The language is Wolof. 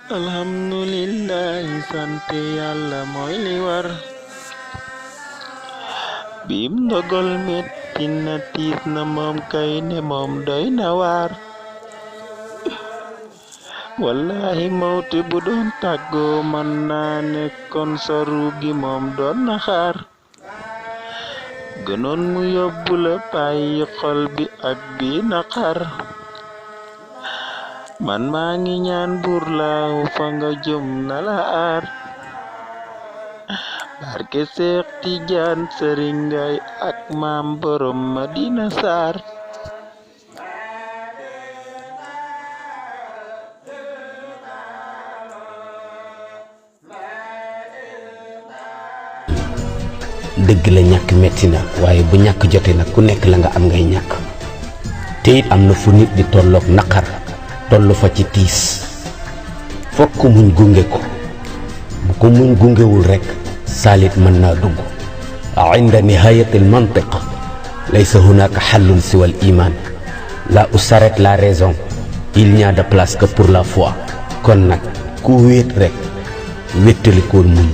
alhamdulillah sante yàlla mooy li war bim ndogal metti na tiis na moom kay ne moom doy na waar wallahi mawte bu doon tàggoo man naa ne kon saru gi moom doon na xaar gënoon mu yóbbu la bàyyi xol bi ak bi naqar man maa ngi ñaan buur laaw fa nga jëm na la aar barke Seex Tijaan Sëriñ Ngay ak maam borom Madina Saar dëgg la ñàkk metti na waaye bu ñàkk jote nag ku nekk la nga am ngay ñàkk te it am na fu nit di tolloog naqar tollu fa ci tiis fokk muñ gunge ko bu ko muñ gungewul rekk saalit mën naa dugg inda nihayatil mantiq laysa hunaka xallun siwa al iman là où s'arrête la raison il n'y a de place que pour la foi kon nag ku wéet rekk wéttalikoon muñ